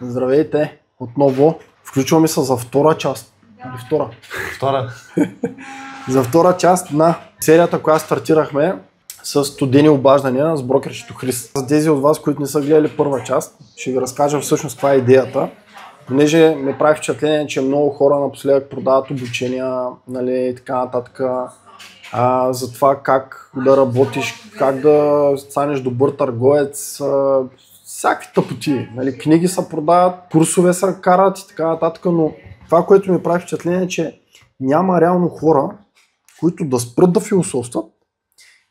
Здравейте, отново. Включваме се за втора част. Втора. За втора част на серията, която стартирахме с студени обаждания с брокерчето Хрис. За тези от вас, които не са гледали първа част, ще ви разкажа всъщност каква е идеята. Понеже ми прави впечатление, че много хора напоследък продават обучения, нали, и така нататък. За това как да работиш, как да станеш добър търговец, всякакви тъпоти. Нали, книги се продават, курсове се карат и така нататък, но това, което ми прави впечатление е, че няма реално хора, които да спрат да философстват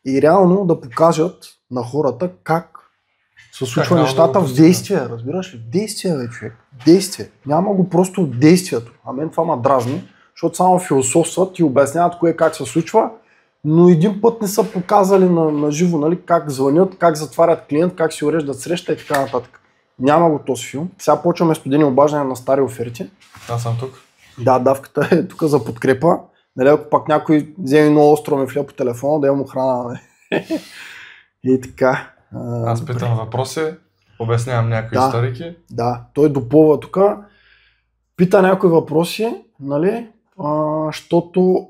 и реално да покажат на хората как се случва нещата в действие. Разбираш ли? Действие, бе, човек. Действие. Няма го просто от действието. А мен това ме дразни, защото само философстват и обясняват кое как се случва, но един път не са показали на живо, нали, как звънят, как затварят клиент, как си уреждат среща и така нататък. Няма го този филм. Сега почваме студени обаждания на стари оферти. Аз съм тук. Да, давката е тук за подкрепа. Нали, ако пак някой вземе много остро ми фля по телефона, да я му храна. Нали. И така. Аз питам въпроси, обяснявам някои историки. Да, той допълва тук. Пита някои въпроси, нали, защото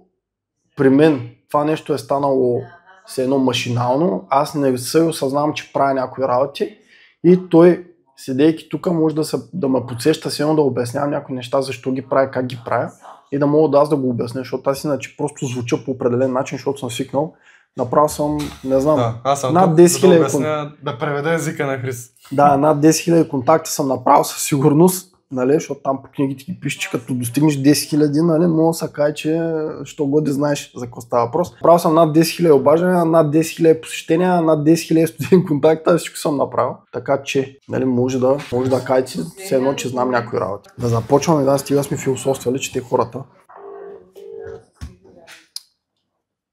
при мен това нещо е станало все едно машинално. Аз не се осъзнавам, че правя някои работи и той, седейки тук, може да ме подсеща все едно да обяснявам някои неща, защо ги правя, как ги правя и да мога да аз да го обясня, защото аз иначе просто звуча по определен начин, защото съм свикнал. Направил съм, не знам, над 10 000 да преведа езика на Хрис. Да, над 10 000 контакта съм направил със сигурност, нали, защото там по книгите ги пише, че като достигнеш 10 000, нали, мога да се каже, че що годи знаеш за какво става въпрос. Направил съм над 10 000 обаждания, над 10 000 посещения, над 10 000 студени контакта, всичко съм направил. Така че, нали, може да кажете все едно, че знам някои работи. Да започваме, да, стига сме философствали, че те хората.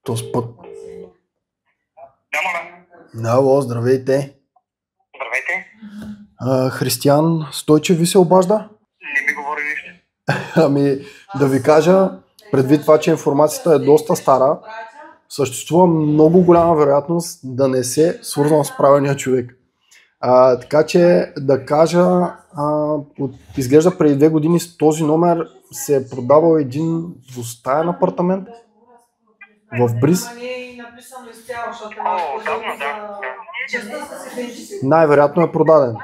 Този път. Ало, здравейте. Здравейте. Християн Стойчев ви се обажда? Не ми говори нищо. Ами да ви кажа, предвид това, че информацията е доста стара, съществува много голяма вероятност да не се свързвам с правилния човек. Така че да кажа, изглежда преди 2 години с този номер се е продавал един двустаен апартамент в Бриз. Най-вероятно е продаден.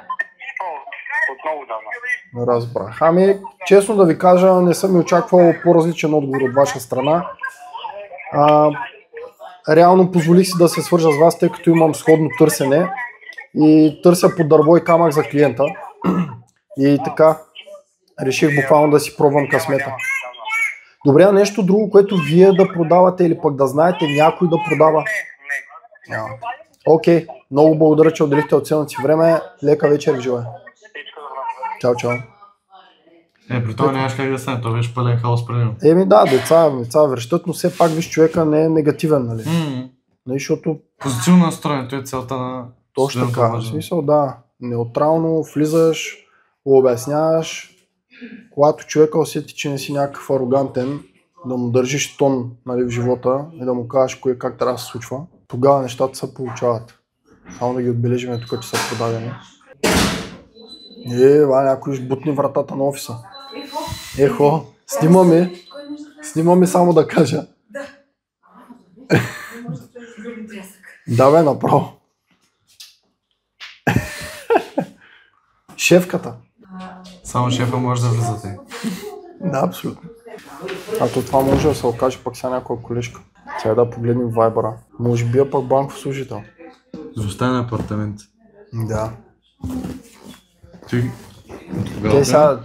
Отново давно. Разбрах. Ами, честно да ви кажа, не съм и очаквал по-различен отговор от ваша страна. Реално позволих си да се свържа с вас, тъй като имам сходно търсене и търся по дърво и камък за клиента. И така, реших буквално да си пробвам късмета. Добре, нещо друго, което вие да продавате или пък да знаете някой да продава? Не. Окей, много благодаря, че отделихте от ценното си време. Лека вечер ви желая. Чао. При това нямаш как да стане, това беше пълен хаос при него. Да, деца връщат, но все пак виж, човека не е негативен, нали? Защото... Позитивно настроението е целта на... Точно така, в смисъл, да. Неутрално влизаш, обясняваш. Когато човека усети, че не си някакъв арогантен, да му държиш тон, нали, в живота и да му кажеш кое как трябва да се случва, тогава нещата се получават. Само да ги отбележим тук, че са продадени. Някой бутни вратата на офиса. Ехо, снимаме само да кажа. Да бе, направо. Шефката. Само шефа може да влизате. Да, абсолютно. Това може да се окаже пък сега някоя колежка. Сега да погледнем Viber-а. Може би е пък банков служител. Двустаен апартамент. Да.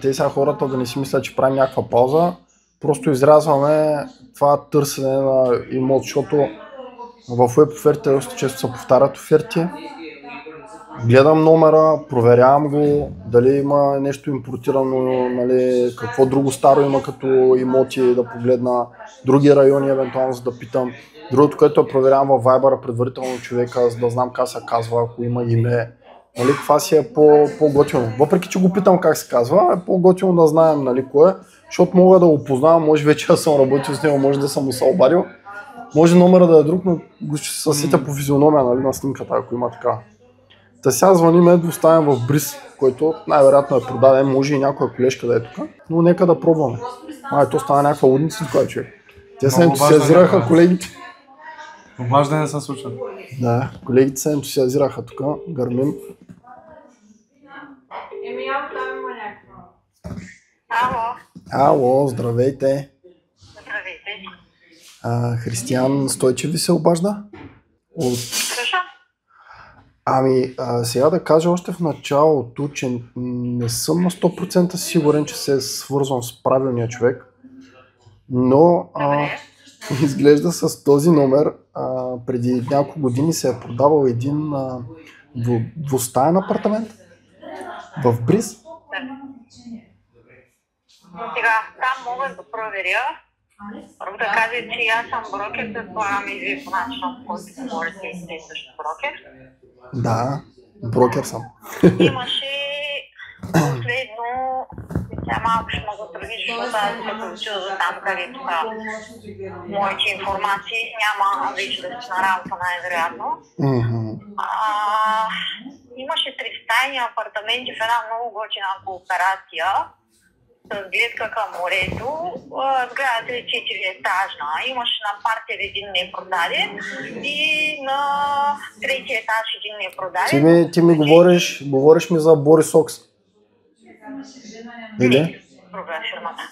Те сега хората да не си мислят, че правим някаква пауза. Просто изрязваме това търсене на имот, защото в web офертите доста често се повтарят оферти. Гледам номера, проверявам го, дали има нещо импортирано, нали, какво друго старо има като имоти, да погледна други райони, евентуално за да питам. Другото, което проверявам във Viber предварително човека, за да знам как се казва, ако има име. Нали, това си е по-готино. Въпреки, че го питам как се казва, е по-готино да знаем, нали, кое, защото мога да го познавам, може вече да съм работил с него, може да съм му се обадил. Може номера да е друг, но го ще се сетя по физиономия, нали, на снимката, ако има така. Та сега звъниме двустаен в Бриз, който най-вероятно е продаден, може и някоя колежка да е тук, но нека да пробваме. То стана някаква лудница това, човек. Те се ентусиазираха колегите. Обаждане се случва. Да, колегите се ентусиазираха тук, гърмим. Ало. Ало, здравейте. Здравейте. Християн Стойчев ви се обажда? Слушам. Сега да кажа още в началото, че не съм на 100% сигурен, че се свързвам с правилния човек, но изглежда с този номер преди няколко години се е продавал един двустаен апартамент в Бриз. Сега, там мога да проверя. Първо да кажа, че аз съм брокер, предполагам и вие по начина, по който говорите и сте също брокер. Да, брокер съм. Имаше последно, сега малко ще мога да видиш, защото аз като учил за там, където са моите информации, няма вече да си на работа най-вероятно. Имаше 3-стайни апартаменти в една много готина кооперация с гледка към морето. Сградата е 4-етажна. Имаше на партия един непродаден и на третия етаж един непродаден. Ти ми говориш ми за Борис Окс. Не, друга е фирмата.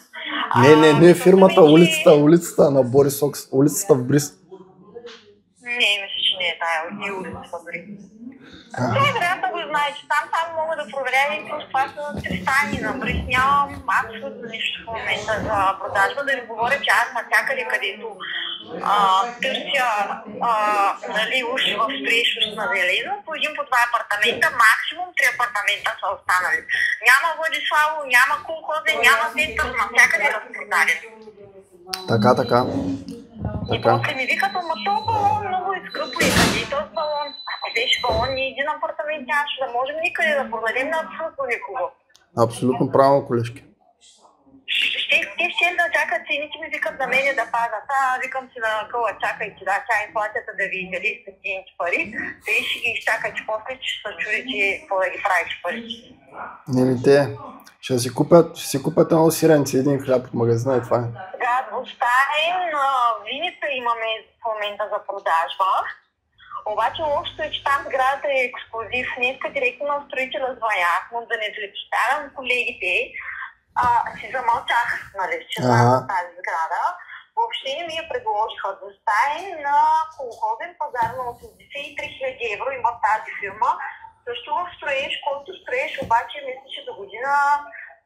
Не фирмата, улицата на Борис Окс, улицата в Бриз. Не, мисля, че не е тая улицата в Бриз. Той вероятно го знае, че там мога да проверя и това са 3 стайни на Бриз. Нямам абсолютно нищо в момента за продажба. Да ви говоря, че аз навсякъде, където търся уж в строеж на зелено, по един по 2 апартамента, максимум 3 апартамента са останали. Няма Владиславо, няма колхозе, няма център, навсякъде да се продаден. Така. И после ми викат, ама този балон много е скъпо и къде този балон? Ако беше балон, ни един апартамент нямаше да можем никъде да продадем на абсолютно никого. Абсолютно правилно, колежки. Те все да чакат, цените ми викат на мене да падат. Викам си на къла, чакайте, да, тя инфлацията да ви изяде с тези пари, те ще ги изчакате после, че ще се чудите какво да ги правиш пари. Ще си купят едно сиренце, един хляб от магазина и това е. Да, двустаен виница имаме в момента за продажба. Обаче лошото е, че там сградата е ексклузив. Днеска директно на строителя звънях, но да не злепощавам колегите, си замълчах, нали, че знам тази сграда. Въобще не ми я предложиха двустаен на колхозен пазар на 83 000 евро има тази фирма. Също в строеж, който строеж, обаче мисля, че до година,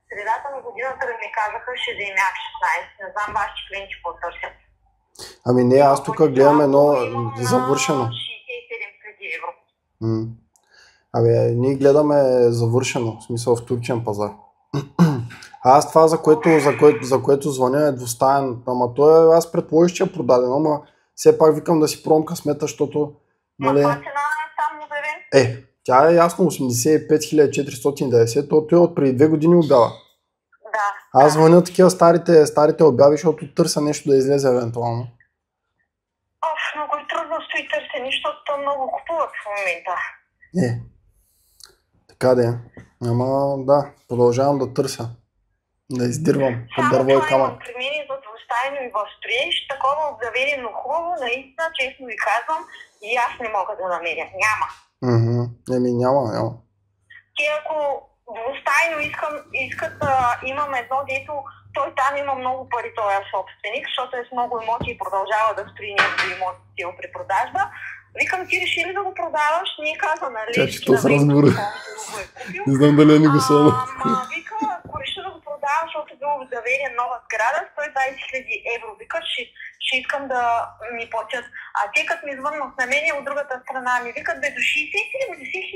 средата на годината да ми казаха, ще вземях 16. Не знам вашите клиенти какво търсят. Не, аз тук гледам едно завършено. 67 000 евро. Ние гледаме завършено, в смисъл в турчен пазар. Аз това, за което звъня е двустаен, аз предположих, че е продадено, ама все пак викам да си пробвам късмета, защото... Каква цена е там обявен? Тя е ясно 85 490, то той от преди 2 години обява. Да. Аз звъня такива старите обяви, защото търся нещо да излезе евентуално. Много е трудно стои търсене, защото много купуват в момента. Така да е. Ама да, продължавам да търся. Да издирвам под дърво и камък. При мен за двустайно и в строеж, такова обзаведено хубаво, наистина, честно ви казвам, и аз не мога да намеря. Няма. Няма. Те ако двустайно искат имам едно, дето той там има много пари, той е собственик, защото е с много имоти и продължава да строи някакви имоти при продажба. Викам, ти реши ли да го продаваш? Ние каза, нали? Че то с разговора. Не знам дали не го само. Вика, ако реши да го продаваш, защото е било заведен нова сграда, 120 000 евро. Вика, ще искам да ми платят. А те като ми звъннат на мен от другата страна, ми викат, до 60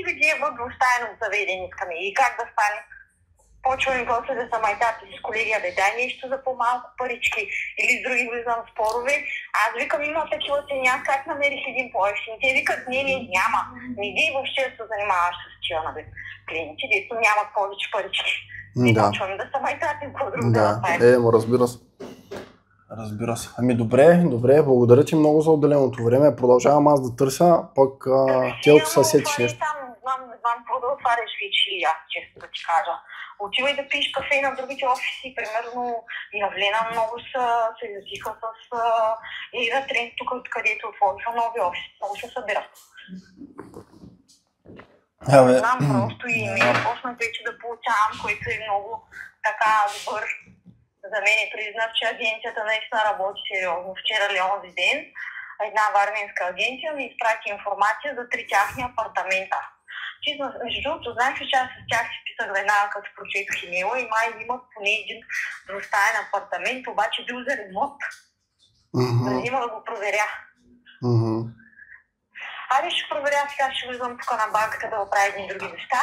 000 евро двустайно заведен искаме. И как да стане? Почвам после да са майтати с колеги, дай нещо за по-малко парички или с други влизам в спорове. Аз викам, има такива цени, аз как намерих един по-ефтин? Те викат, не, няма. Не иди въобще да се занимаваш с тия клиенти, дето нямат повече парички. И почвам да са майтати, какво друго да направим. Разбира се. Добре, благодаря ти много за отделеното време. Продължавам аз да търся, пък ти ако се сетиш нещо. Не знам отваряш вече и аз, често да ти кажа. Отивай да пиеш кафе на другите офиси, примерно и Авлена много се язиха с Ира Тренд, тук където отвориха нови офиси, много се събират. Не знам, просто и ми почнах вече да получавам, който е много така добър. За мен признав, че агенцията наистина работи сериозно. Вчера ли онзи ден една варненска агенция ми изпрати информация за 3 тяхни апартамента. Между другото, знаеш ли, че аз с тях си писах веднага, като прочетох имейла и май имат поне един двустаен апартамент, обаче бил за ремонт. Да взима да го проверя. Айде ще проверя, сега ще влизам тук на банката да оправя едни други неща.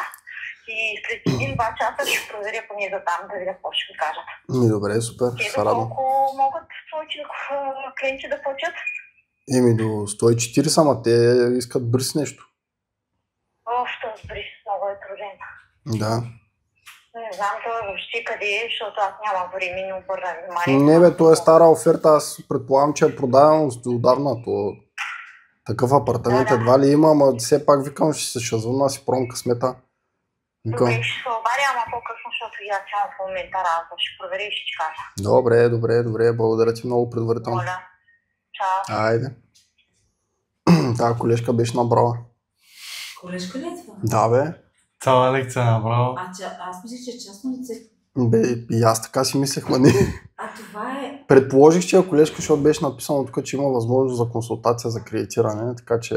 И след 1-2 часа ще проверя поне за там, да видя какво ще ми кажат. Добре, супер. Те доколко могат своите клиенти да платят? До 140, ама те искат бърз нещо. Този бърз, много е труден. Да. Не знам това въобще къде е, защото аз нямам време и не обърна внимание. Не бе, това е стара оферта, аз предполагам, че е продадено отдавна. Такъв апартамент едва ли има, ама все пак викам, ще се звънна, си пробвам късмета. Добре, ще се обадя, ама по-късно, защото и аз нямам в момента работа. Ще проверя и ще ти кажа. Добре, благодаря ти много предварително. Моля. Чао. Айде. Тая колежка беше набрала. Колежка ли е това? Да бе. Цяла лекция набрала. Аз мислих, че е частно лице. Бе, и аз така си мислех, ма не. Това е... Предположих, че е колежка, защото беше написано тук, че има възможност за консултация за кредитиране, така че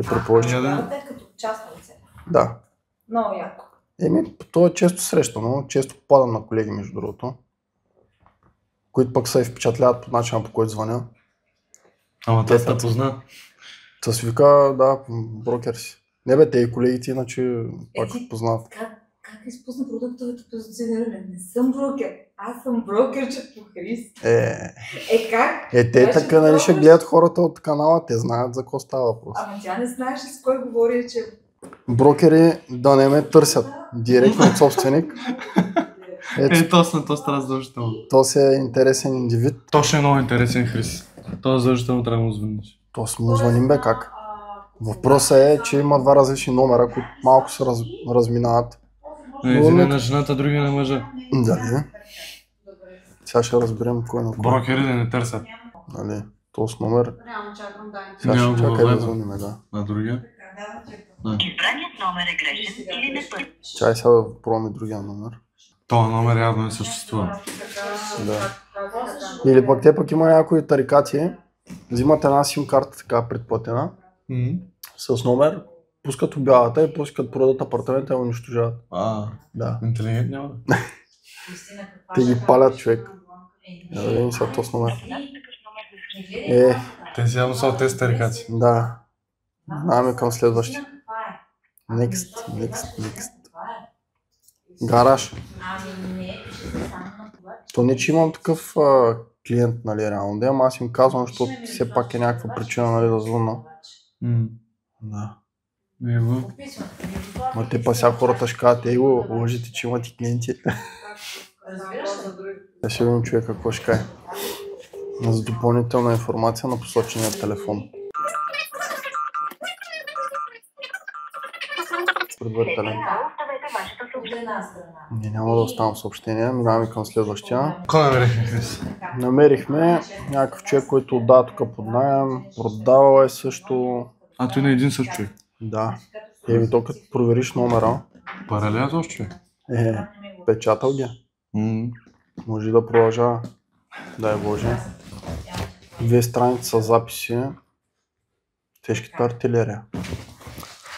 предположих. Това е като частно лице. Да. Много яко. Това е често срещано, често попадам на колеги, между другото, които пък се впечатляват по начина, по който звъня. Ама те се позна. Та си вика, да, брокер си. Не бе, те и колегите, иначе пак познават. Как изпусна продуктовото позициониране? Не съм брокер. Аз съм брокерче по Хрис. Как? Те така, ще гледат хората от канала, те знаят за какво става въпрос. Ама тя не знаеше с кой говори, че... Брокери да не ме търсят директно от собственик. Точно, то става задължително. То си е интересен индивид. То ще е много интересен, Хрис. То задължително трябва да му звъниш. То си му звъним бе как. Въпросът е, че има 2 различни номера, които малко се разминават. Един е на жената, другия на мъжа. Дали? Сега ще разберем кой на кой. Брокерите не търсят. Нали? Този номер. Сега ще чакай да звъним, да. На другия? Избраният номер е грешен или не път. Чай сега да пробваме другия номер. Това номер явно не съществува. Да. Или пък те пък има някои тарикати, взимат една сим карта така предплатена, с номер, пускат обявата и после като продадат апартамента я унищожават. Да. Интелигентни няма. Те ги палят, човек. Да видим сега този номер. Те си явно са от тези тарикати. Да. Минаваме към следващия. Next. Гараж. То не, че имам такъв клиент, нали, реално. Да, ама аз им казвам, защото все пак е някаква причина, нали, да звънна. Да. Ма те па сега хората ще кажат, лъжите, че имате клиенти. Да ще видим човек какво ще каже. За допълнителна информация на посочения телефон. Предварителен. Не, няма да оставам съобщения, минаваме към следващия. Кой намерихме, Хрис? Намерихме някакъв човек, който отдава тук под наем, продавал е също. Той не е един същ човек? Да. То като провериш номера. Паралел този човек? Печатал ги. Може да продължава. Дай Боже. 2 страници с записи. Тежката артилерия.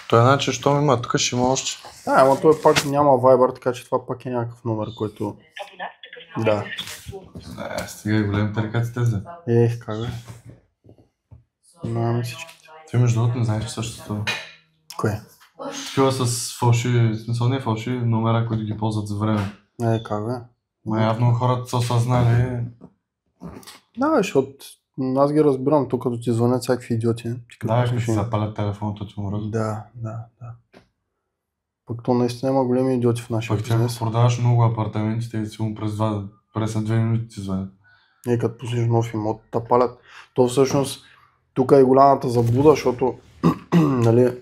Той значи, що има, тук ще има още. Ама той пак няма Viber, така че това пак е някакъв номер, който... Да. Стига и големи тарикати тези. Как бе? Знаем всички. Ти между другото не знаеш същото. Кое? Такива с фалшиви, смисъл не фалшиви номера, които ги ползват за време. Как бе? Ма явно хората са осъзнали. Да, защото аз ги разбирам, тук като ти звънят всякакви идиоти. Да, като си запалят телефоната, ти мръз. Да. Пък то наистина има големи идиоти в нашия бизнес. Пък ти продаваш много апартаменти, и си му през на 2 минути ти звънят. И като пуснеш нов имот, та палят. То всъщност тук е голямата заблуда, защото нали,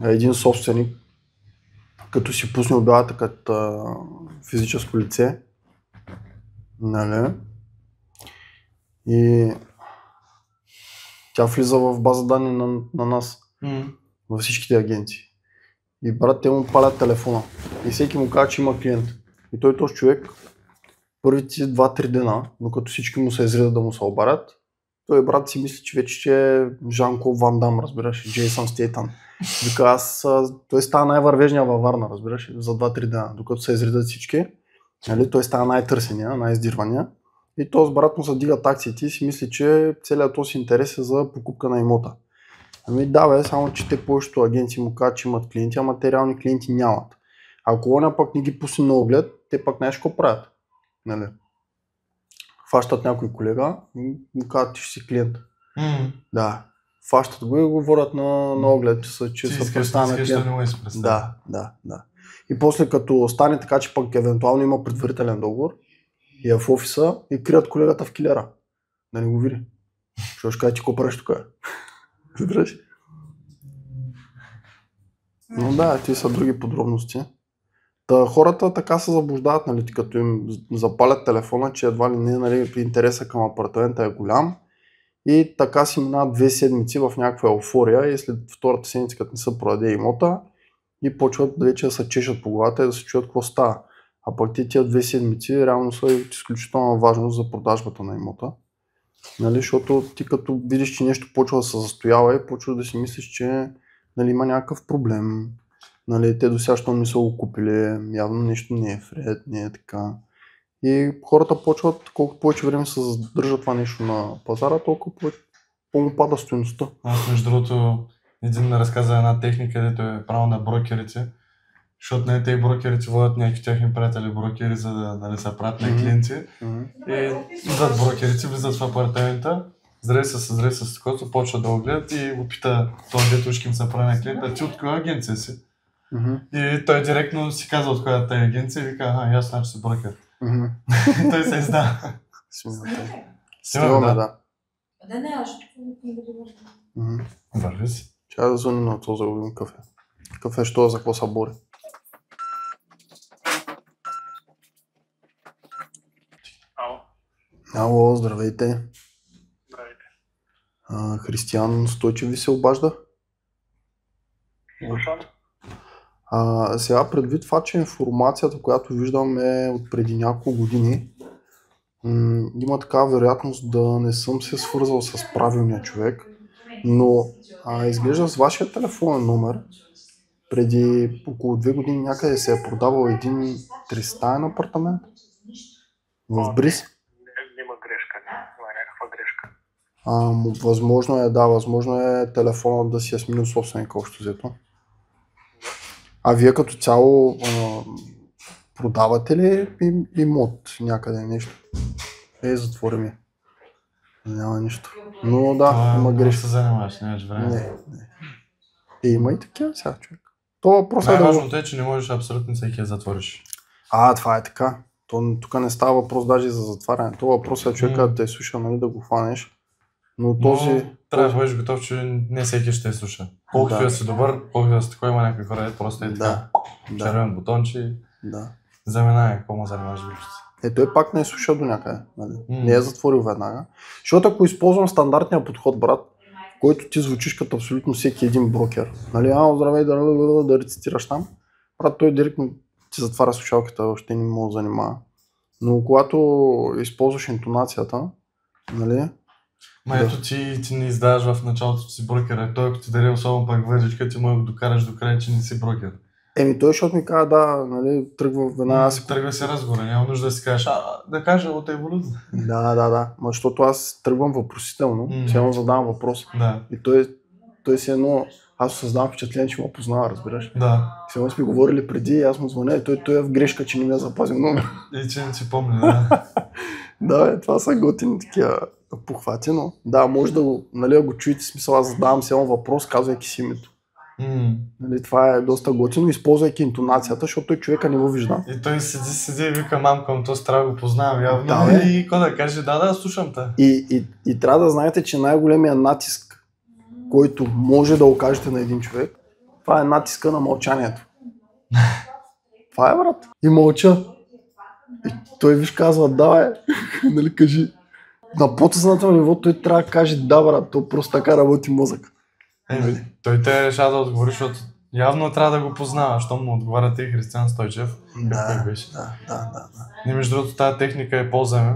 един собственик като си пусне обявата като физическо лице, нали? И тя влиза в база данни на нас, във всичките агенции. И брат, те му палят телефона и всеки му казва, че има клиент. И той този човек първите 2-3 дена, докато всички му се изредат да му се обарят, той брат си мисли, че вече е Жан-Клод Ван Дам, разбираш, Джейсън Стейтън. Вика, той става най-вървежния във Варна, разбираш, за 2-3 дена, докато се изредат всички. Нали, той става най-търсения, най-издирвания. И този брат му се дига таксите и си мисли, че целият този интерес е за покупка на имота. Ами да бе, само че те повечето агенции му казват, че имат клиенти, а материални клиенти нямат. Ако он пък не ги пусне на оглед, те пък знаеш какво правят. Нали? Фащат някой колега и му казват, ти ще си клиент. Да. Фащат го и го водят на оглед, че са представени на клиент. Да. И после като стане така, че пък евентуално има предварителен договор и е в офиса и крият колегата в килера. Да не го види. Ще кажа, ти какво правиш тук? Разбираш? Но да, ти са други подробности. Та хората така се заблуждават, нали, като им запалят телефона, че едва ли не, нали, интереса към апартамента е голям и така си минават 2 седмици в някаква еуфория и след втората седмица, като не се продаде имота и почват вече да се чешат по главата и да се чуят какво става. А пък тия 2 седмици реално са изключително важно за продажбата на имота. Нали, защото ти като видиш, че нещо почва да се застоява и почва да си мислиш, че нали, има някакъв проблем. Нали, те до сега, щом не са го купили, явно нещо не е вред, не е така. И хората почват, колкото повече време се задържа това нещо на пазара, толкова по-му пада стойността. Аз между другото, един разказа една техника, където е право на брокерите, защото не те и брокерите водят някакви техни приятели брокери, за да нали, се правят на клиенти. И идват брокерите, влизат в апартамента, здравей с такова, почва да го гледат и го пита този дето ушки им се прави на клиента, ти от коя агенция си? И той директно си казва от коя тая агенция и вика, аз значи си брокер. Той се издава. Снимаме, да. Не, аз ще го върви си. Чакай да звъним на това загубим кафе. Кафе, що за какво се бори? Ало, здравейте. Здравейте. Християн Стойчев ви се обажда? Слушам. Сега предвид това, че информацията, която виждам е от преди няколко години, има такава вероятност да не съм се свързал с правилния човек, но изглежда с вашия телефонен номер преди около 2 години някъде се е продавал един 3-стаен апартамент в Бриз. Има грешка, има някаква грешка. Възможно е телефонът да си е сменил собственика общо взето. А вие като цяло продавате ли имот някъде нещо? Затвори ми. Няма нищо. Но да, има грешка. Не се занимаваш, нямаш време. Не. Има и такива сега, човек. Това въпрос е Важното е, че не можеш абсолютно всеки да затвориш. Това е така. Тук не става въпрос даже за затваряне. Това въпрос е човека да те слуша, нали, да го хванеш. Но трябва да бъдеш готов, че не всеки ще те слуша. Колкото да си добър, колкото да си такова, има някакви хора, просто е така. Червен бутонче. Заминай, какво му занимаваш глупости. Той пак не е слуша до някъде. Нали? Не е затворил веднага. Защото ако използвам стандартния подход, брат, в който ти звучиш като абсолютно всеки един брокер. Нали, здравей, да рецитираш там. Брат, той директно ти затваря слушалката, още не мога да занимава. Но когато използваш интонацията, нали? Ето ти не издаваш в началото, че си брокер. Той ако ти даде особено пак въжечка, ти може да докараш до края, че не си брокер. Той защото ми каза, нали, тръгва веднага. Тръгва си разговора, няма нужда да си кажеш, да кажа от еволюция. Да. Защото аз тръгвам въпросително, само задавам въпрос. Да. И той си едно, аз създавам впечатление, че ме познава, разбираш. Да. Сега сме говорили преди и аз му звъня и той е в грешка, че не ми е запазил номер. И че не си помня, да. Да, това са готини такива похвати, но да, може да го, нали, го чуете, смисъл, аз задавам само въпрос, казвайки си името. Нали, това е доста готино, използвайки интонацията, защото той човека не го вижда. И той седи и вика, мамка, то трябва го познавам явно. И какво да каже, да, слушам те. И трябва да знаете, че най-големия натиск, който може да окажете на един човек, това е натиска на мълчанието. Това е, брат. И мълча. И той виж казва, да, бе. Нали, кажи. На подсъзнателно ниво той трябва да каже, да, брат. То просто така работи мозък. Той те решава да отговори, защото явно трябва да го познава, щом му отговаряте и Християн Стойчев. Да. И между другото тази техника я ползваме.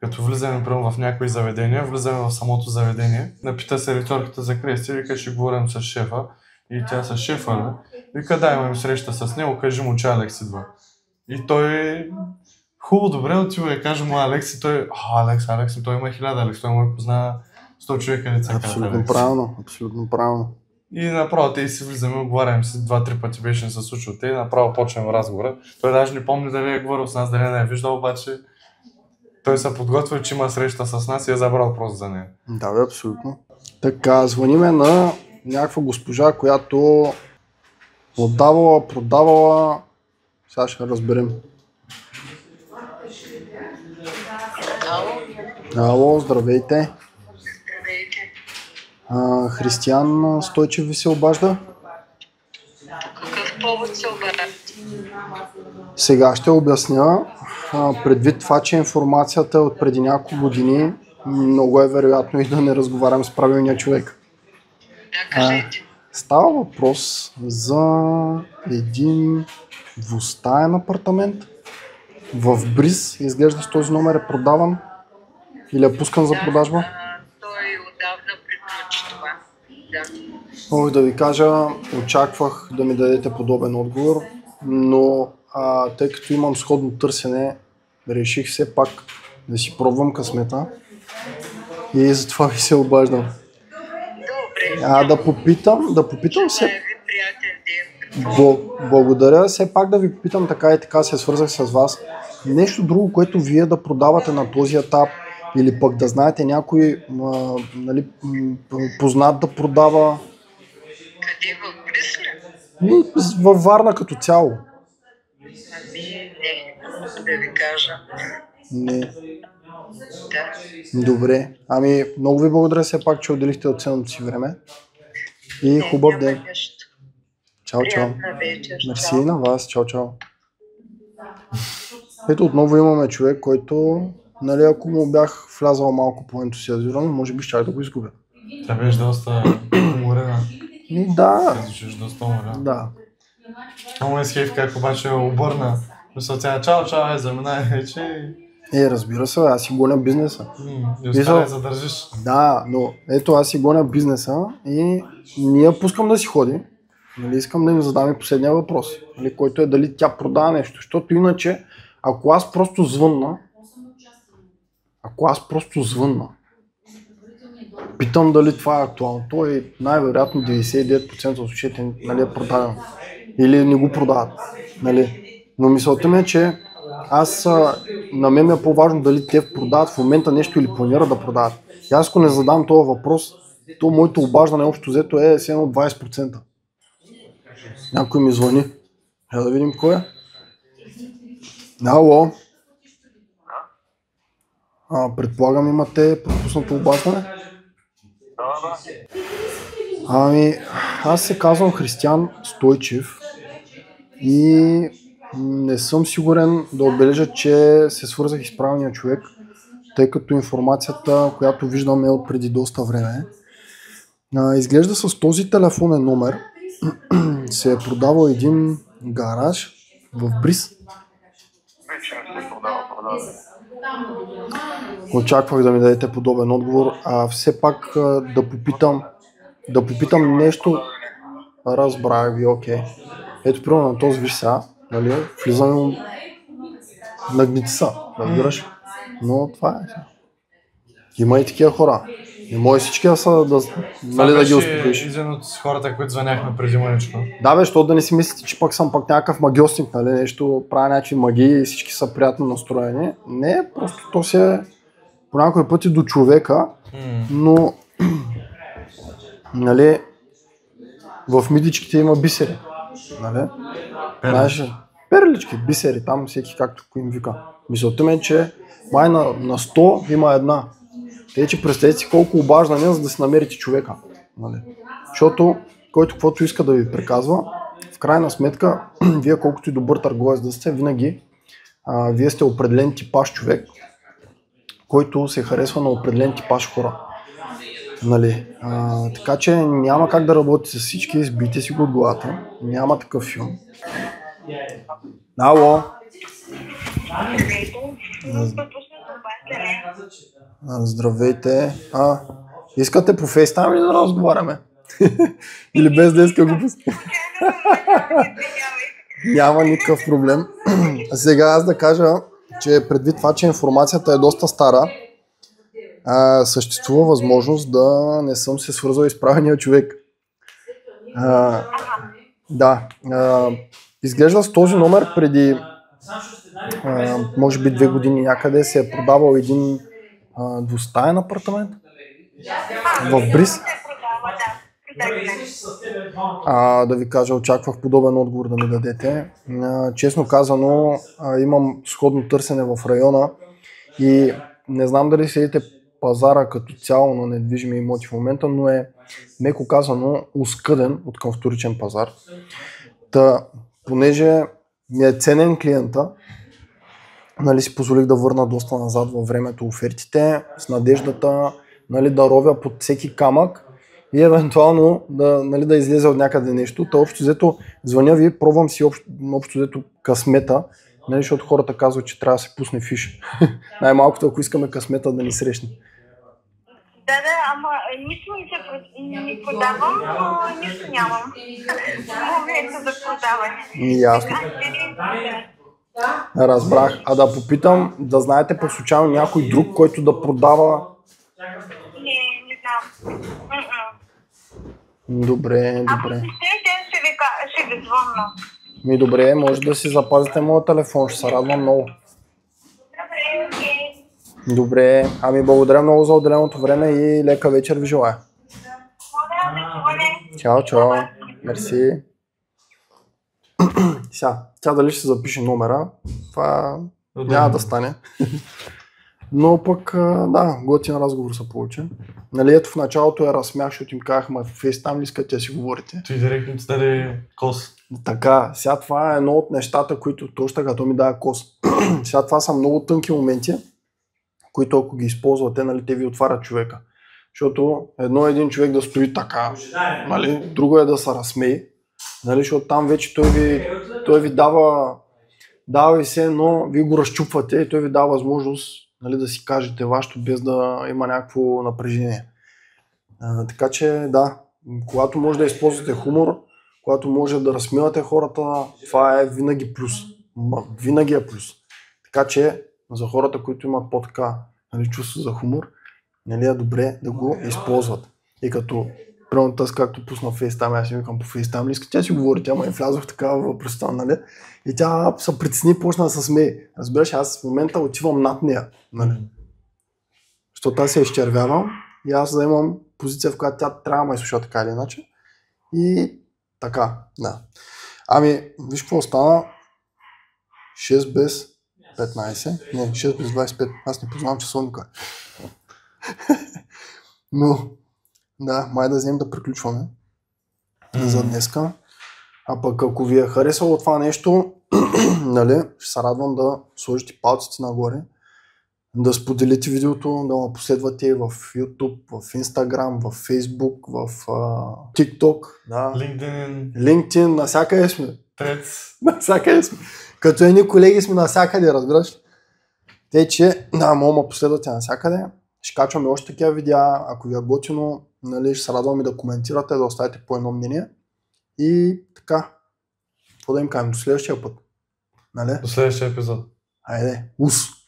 Като влизаме прямо в някои заведения, влизаме в самото заведение, напита сервиторката за крести, вика, ще говорим с шефа. И тя с шефа, бе. Вика, да, имам среща с него, кажи му, че Алекс идва. И той хубаво, добре отива и каже му Алекс и той, Алекс, той има 1000 Алекс, той му познава 100 човека лица. Абсолютно правилно. И направо те си влизаме, оговаряме си 2-3 пъти беше не се случило. Те направо почнем разговора. Той даже не помни дали е говорил с нас, дали не е виждал, обаче той се подготвил, че има среща с нас и е забрал просто за нея. Да, бе, абсолютно. Така, звъниме на някаква госпожа, която отдавала, продавала. Сега ще разберем. Ало, здравейте. Християн Стойчев ви се обажда? Какъв повод се обажда? Сега ще обясня. Предвид това, че информацията е от преди няколко години, много е вероятно и да не разговарям с правилния човек. Да, кажете. Става въпрос за един двустаен апартамент в Бриз. Изглежда с този номер е продаван или е пускан за продажба? Той отдавна приключи това. Да. Мога да ви кажа, очаквах да ми дадете подобен отговор, но тъй като имам сходно търсене, реших все пак да си пробвам късмета и затова ви се обаждам. Добре. Да попитам се. Благодаря. Все пак да ви попитам, така и така се свързах с вас. Нещо друго, което вие да продавате на този етап или пък да знаете някой нали, познат да продава. Къде в Бриз ли? Във Варна като цяло. Не, да ви кажа. Не. Да. Добре. Много ви благодаря все пак, че отделихте от ценното си време. И хубав ден. Чао. Мерси на вас. Чао. Ето отново имаме човек, който, нали, ако му бях влязал малко по-ентусиазиран, може би щях да го изгубя. Тя беше доста уморена. Да. Казваш, доста уморена. Да. Много е схейв как обаче обърна. Мисля, тя чао, заминай вече. Разбира се, аз си гоня бизнеса. И успя да задържиш. Да, но ето аз си гоня бизнеса и ние пускам да си ходи. Нали, искам да ми задам и последния въпрос, нали, който е дали тя продава нещо, защото иначе ако аз просто звънна, питам дали това е актуално, то е най-вероятно 99% от случаите, нали, е продадено или не го продават. Нали. Но мисълта ми е, че на мен ми е по-важно дали те продават в момента нещо или планират да продават. И аз ако не задам този въпрос, то моето обаждане общо взето е едно 20%. Някой ми звъни. Да видим кой е. Ало. Предполагам имате пропуснато обаждане? Аз се казвам Християн Стойчев и не съм сигурен да отбележа, че се свързах и с правилния човек, тъй като информацията, която виждам е от преди доста време. Изглежда с този телефонен номер се е продавал един гараж в Бриз. Очаквах да ми дадете подобен отговор, все пак да попитам нещо. Разбрах ви, окей. Ето примерно на този виж сега, нали, влизаме нагнити са, разбираш? Но това е. Има и такива хора. Не може всички да ги успокоиш. Един от хората, които звъняхме преди мъничко. Да бе, защото да не си мислите, че пък съм някакъв магиосник, нали, нещо, правя някакви магии и всички са приятно настроени. Не, просто то си е по някой пъти до човека, но нали, в мидичките има бисери. Нали? Знаеш, перлички, бисери, там всеки както им вика. Мисълта ми е, че май на 100 има една. Те, че представете си колко обаждания, за да си намерите човека. Нали? Защото който каквото иска да ви приказва, в крайна сметка, вие колкото и добър търговец да сте, винаги вие сте определен типаж човек, който се харесва на определен типаж хора. Нали? Така че няма как да работите с всички, сбийте си го от главата. Няма такъв филм. Ало! Здравейте! Искате по FaceTime ли да разговаряме? Или без да иска глупост? Няма никакъв проблем. Сега аз да кажа, че предвид това, че информацията е доста стара, съществува възможност да не съм се свързал и с правилния човек. Да. Изглежда с този номер преди може би 2 години някъде се е продавал един двустаен апартамент в Бриз. Да ви кажа, очаквах подобен отговор да ми дадете. Честно казано, имам сходно търсене в района и не знам дали следите пазара като цяло на недвижими имоти в момента, но е меко казано оскъден от към вторичен пазар. Понеже ми е ценен клиента, нали, си позволих да върна доста назад във времето офертите, с надеждата, нали, да ровя под всеки камък и евентуално да излезе от някъде нещо. Общо взето звъня ви, пробвам си общо взето късмета, нали, защото хората казват, че трябва да се пусне фиш. Най-малкото, ако искаме късмета да ни срещне. Да, ама нищо не продавам, но нищо нямам. Момента за продаване. Ясно. Разбрах. А да попитам, да знаете по случайно някой друг, който да продава? Не знам. Добре. Ако ще ви звънна. Добре, може да си запазите моят телефон, ще се радвам много. Добре, благодаря много за отделеното време и лека вечер ви желая. Чао. Мерси. Тя дали ще запише номера, това няма да стане. Но пък, готин разговор се получи. Нали, ето в началото я разсмях, защото им казахме в FaceTime ли искате да си говорите. Ти директно ти даде кос. Така, сега това е едно от нещата, които точно като ми дава кос. Сега това са много тънки моменти, които ако ги използвате, нали, те ви отварят човека. Защото едно е един човек да стои така, нали, друго е да се разсмее, нали, защото там вече той ви дава ви се, но вие го разчупвате и той ви дава възможност, нали, да си кажете вашето без да има някакво напрежение. Така че да, когато може да използвате хумор, когато може да разсмивате хората, това е винаги плюс. Винаги е плюс. Така че за хората, които имат по-така, нали, чувство за хумор, нали, е добре да го използват. И като примерно тъс, както пусна FaceTime, аз си викам по FaceTime, ли искате, тя си говори, ама и влязох такава въпроса, нали? И тя се притесни, почна да се смее. Разбираш, аз в момента отивам над нея, нали? Защото аз се изчервявам и аз да имам позиция, в която тя трябва да ме слуша така или иначе. И така, да. Виж какво стана. 6 без 15. Не, 6 без 25. Аз не познавам часовника. Но, да, май да вземем да приключваме за днеска. А пък ако ви е харесало това нещо, нали, ще се радвам да сложите палците нагоре, да споделите видеото, да ме последвате в YouTube, в Instagram, в Facebook, в TikTok, да. LinkedIn, навсякъде сме. Навсякъде сме. Като едни колеги сме навсякъде, разбираш. Те, че мога последвате навсякъде. Ще качваме още такива видеа, ако ви е готино, нали, ще се радвам и да коментирате, да оставите по едно мнение. И така, какво да им кажем, до следващия път. Нали? До следващия епизод. Айде, ус!